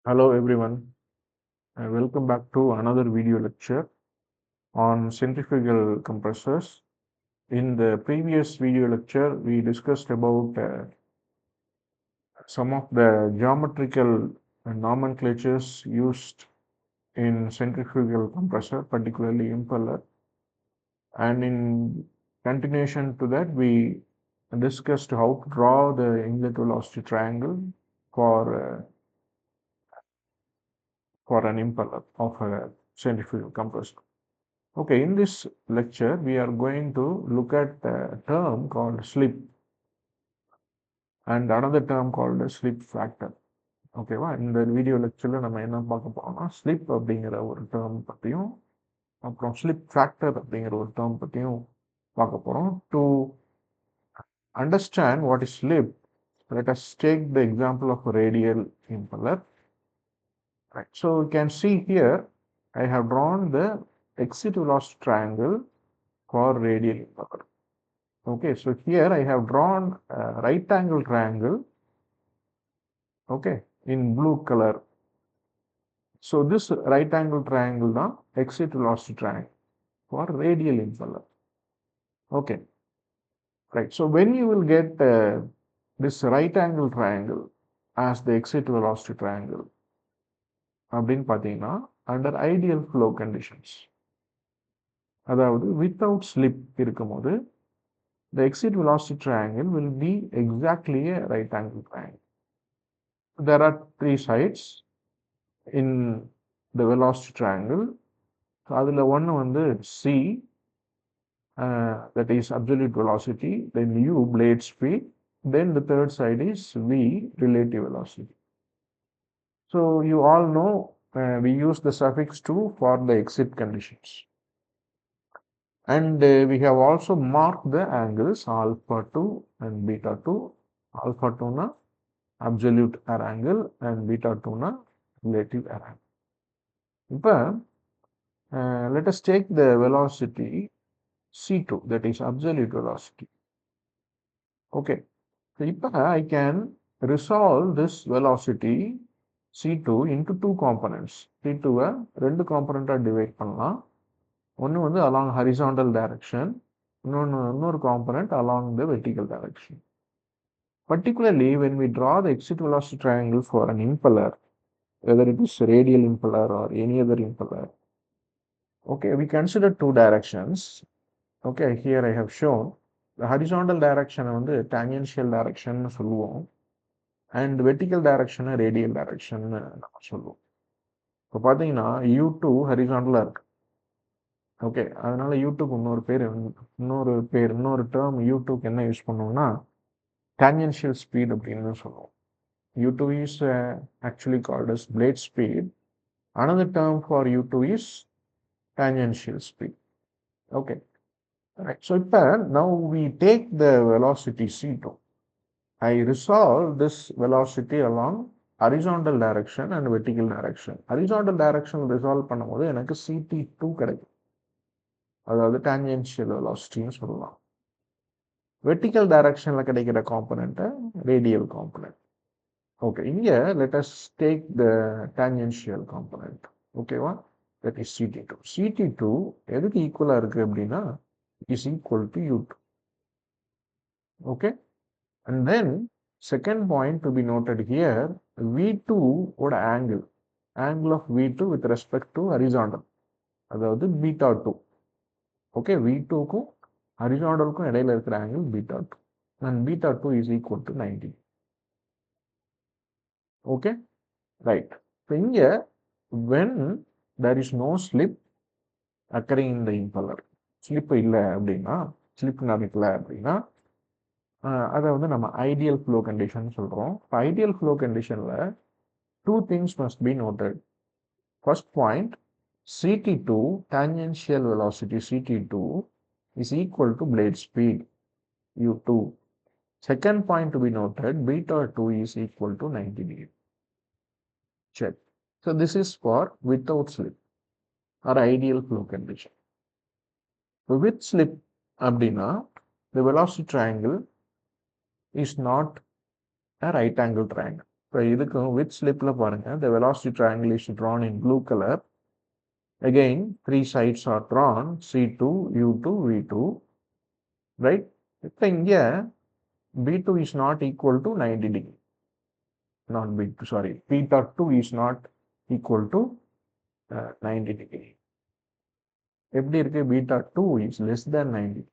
Hello everyone, and welcome back to another video lecture on centrifugal compressors. In the previous video lecture, we discussed about some of the geometrical nomenclatures used in centrifugal compressor, particularly impeller. And in continuation to that, we discussed how to draw the inlet velocity triangle for an impeller of a centrifugal compressor. Okay, in this lecture, we are going to look at a term called slip and another term called slip factor. ஓகேவா இந்த video லெக்சரில் நம்ம என்ன பார்க்க போறோம்னா slip அப்படிங்கிற ஒரு term பற்றியும் அப்புறம் ஸ்லிப் ஃபேக்டர் அப்படிங்கிற ஒரு டேர்ம் பற்றியும் பார்க்க போகிறோம். To understand what is slip, let us take the example of a radial impeller. Right. So you can see here, I have drawn the exit velocity triangle for radial impeller. Okay, so here I have drawn a right angle triangle, okay, in blue color. So this right angle triangle is exit velocity triangle for radial impeller. Okay, right. So when you will get this right angle triangle as the exit velocity triangle, அப்படின்னு பார்த்தீங்கன்னா under ideal flow conditions, அதாவது without slip இருக்கும்போது the exit velocity triangle will be exactly a right angle triangle. There are three sides in the velocity triangle. So அதில் ஒன்று வந்து C, that is absolute velocity, then U blade speed, then the third side is V relative velocity. So you all know we use the suffix 2 for the exit conditions. And we have also marked the angles alpha 2 and beta 2. Alpha 2 na absolute error angle and beta 2 na relative error angle. இப்போ let us take the velocity C2, that is absolute velocity. Okay, so இப்போ I can resolve this velocity C2 into two components. C2-வை ரெண்டு காம்பனண்ட்டாக divide பண்ணலாம். ஒன்று வந்து along horizontal direction, இன்னொரு component along the vertical direction. Particularly when we draw the exit velocity triangle for an impeller, whether it is radial impeller or any other impeller, okay, we consider two directions. Okay, here I have shown the horizontal direction வந்து tangential direction சொல்லுவோம், and vertical direction radial direction நம்ம சொல்லுவோம். இப்போ பார்த்தீங்கன்னா U2 ஹரிசாண்டலாக இருக்கு. Okay, அதனால U2க்கு இன்னொரு term U2க்கு என்ன யூஸ் பண்ணுவோம்னா tangential speed அப்படின்னு சொல்லுவோம். U2 is actually called as blade speed. Another term for U2 is tangential speed. Okay, right. So now we take the velocity C2. I resolve this velocity along horizontal direction and vertical direction. Horizontal direction resolve பண்ணும்போது எனக்கு CT2 கிடைக்கும், அதாவது tangential velocityன்னு சொல்லலாம். Vertical directionல கிடைக்கிற காம்பனண்ட்டை radial component. Okay, இங்க let us take the tangential component. ஓகேவா, that is CT2. CT2 எதுக்கு ஈக்குவலாக இருக்கு அப்படின்னா is equal to U2. Okay, and then second point to be noted here, V2 ஓட angle of V2 with respect to horizontal, அதாவது beta 2. Okay, V2க்கும் ஹரிசாண்டலுக்கும் இடையில இருக்கிற angle beta 2, and beta 2 is equal to 90. Okay, right. So இங்க when there is no slip occurring in the impeller, slip இல்லை அப்படின்னா, slip நடக்கல அப்படின்னா அதை வந்து நம்ம ஐடியல் ஃப்ளோ கண்டிஷன் சொல்கிறோம். இப்போ ஐடியல் ஃப்ளோ கண்டிஷனில் two things must be noted. First point, CT2, tangential velocity CT2 is equal to blade speed U2. Second point to be noted, beta 2 is equal to 90 degree. Check. So this is for without slip or ideal flow condition. So with slip அப்படின்னா the velocity triangle is not a right angle triangle. இப்போ இதுக்கும் with slipல பாருங்க, the velocity triangle is drawn in blue color. Again, three sides are drawn, C2, U2, V2, right? இப்போ இங்க B2 is not equal to 90 degree. Not B2, sorry, beta 2 is not equal to 90 degree. எப்படி இருக்கு? beta 2 is less than 90.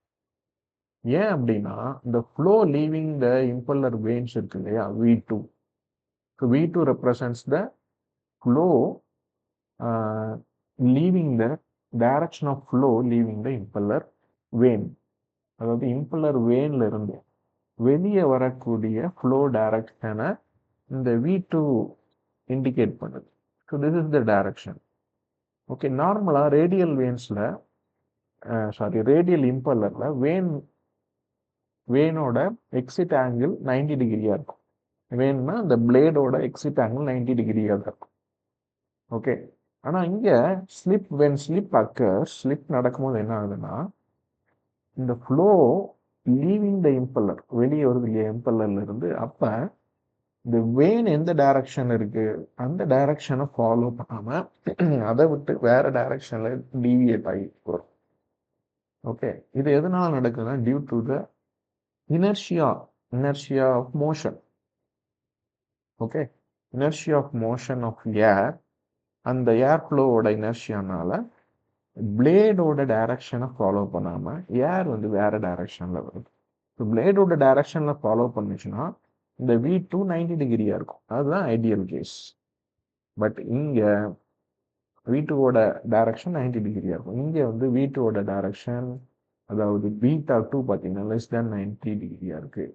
ஏன் அப்படின்னா the flow leaving the impeller vanes இருக்கு இல்லையா, V2. So V2 represents the flow leaving the direction of flow leaving the impeller vane. அதாவது impeller vaneல இருந்து வெளியே வரக்கூடிய flow direction-ஐ இந்த V2 indicate பண்ணுது. So this is the direction. Okay, நார்மலா radial vanesல radial impellerல வேனோட exit angle 90 டிகிரியா இருக்கும். வேன்னா இந்த பிளேடோட எக்ஸிட் ஆங்கிள் 90 டிகிரியா தான் இருக்கும். ஓகே, ஆனா இங்க ஸ்லிப் ஸ்லிப் நடக்கும்போது என்ன ஆகுதுன்னா, இந்த ஃப்ளோ லீவிங் த இம்பல்லர், வெளியே வருது இல்லையா இம்பல்லர்ல இருந்து, அப்ப இந்த வேன் எந்த டைரக்ஷன் இருக்கு அந்த டைரக்ஷனை ஃபாலோ பண்ணாம அதை விட்டு வேற டைரக்ஷன்ல டீவியேட் ஆகி வரும். ஓகே, இது எதனால நடக்குதுன்னா due to the inertia of motion. Okay, inertia of motion of air and the air flow ஓட inertiaனால blade ஓட direction ஃபாலோ பண்ணாம ஏர் வந்து வேற டைரக்ஷன்ல வருது. ஸோ பிளேடோட டைரக்ஷன்ல ஃபாலோ பண்ணுச்சுன்னா இந்த V2 90 டிகிரியா இருக்கும். அதுதான் ஐடியல் கேஸ். பட் இங்க V2 ஓட டைரக்ஷன் 90 டிகிரியா இருக்கும். இங்க வந்து V2 ஓட டைரக்ஷன், அதாவது beta 2 பார்த்தீங்கன்னா less than 90 டிகிரியா இருக்கு.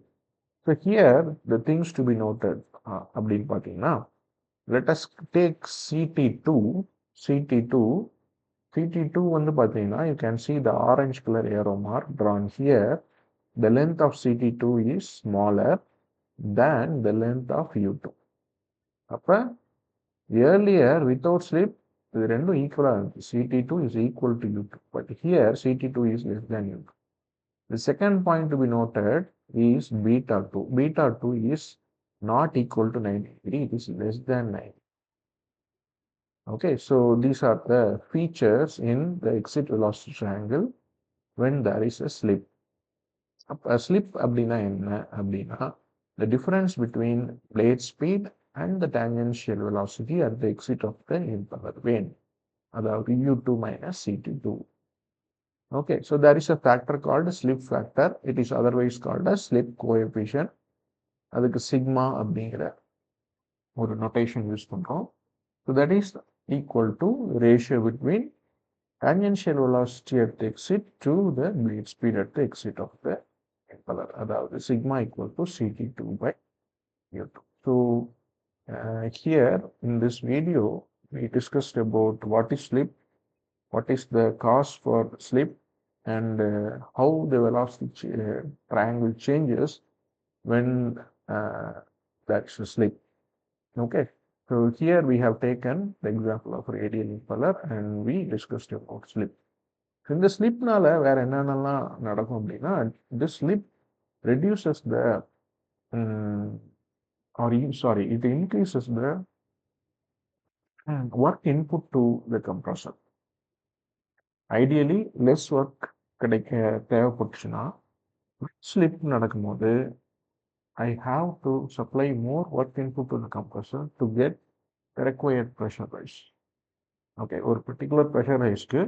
So here the things to be noted அப்படின்னு பார்த்தீங்கன்னா, let us take CT2. CT2 வந்து பார்த்தீங்கன்னா, you can see the orange color arrow mark drawn here. The length of CT2 is smaller than the length of U2. அப்ப earlier without slip இது ரெண்டும் ஈக்குவலா இருக்கு. CT2 is equal to U2, but here CT2 is less than U2. The second point to be noted is beta 2. Beta 2 is not equal to 90 degree, it is less than 90. Okay, so these are the features in the exit velocity triangle when there is a slip. A slip அப்படின்னா என்ன அப்படின்னா, the difference between blade speed and the tangential velocity at the exit of the impeller vane, அதாவது U2 minus CT2. Okay, so there is a factor called slip factor. It is otherwise called as slip coefficient. அதுக்கு sigma அப்படிங்கிற ஒரு notation use பண்றோம். So that is equal to ratio between tangential velocity at the exit to the blade speed at the exit of the impeller. அதாவது sigma equal to CT2 by U2. So here in this video we discussed about what is slip, what is the cause for slip, and how the velocity triangle changes when that's a slip. Okay, so here we have taken the example of radial impeller and we discussed about slip. இந்த ஸ்லிப்னால வேற என்னென்னலாம் நடக்கும் அப்படின்னா, this slip reduces the it increases the work input to the compressor. Ideally less work கிடைக்க தேவைப்பட்டுச்சுன்னா slip நடக்கும்போது I have to supply more work input to the compressor to get the required pressure rise. Okay, ஒரு particular pressure riseக்கு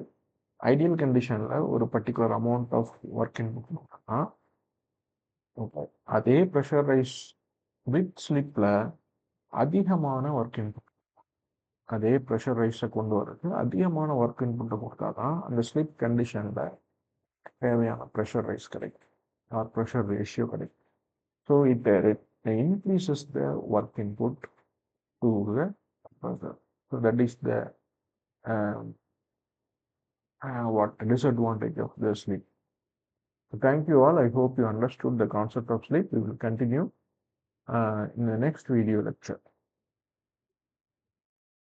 ideal conditionல ஒரு particular amount of work input கொடுத்தா, okay, அதே pressure rise with slipல அதிகமான work input, அதே pressure rise கொண்டு வரது அதிகமான work input கொடுத்தாதான் அந்த slip conditionல தேவையான pressure rise கிடைக்கும் or pressure ratio கிடைக்கும். So it increases the work input to the compressor. So that is the what disadvantage of the slip. So thank you all. I hope you understood the concept of slip. We will continue in the next video lecture.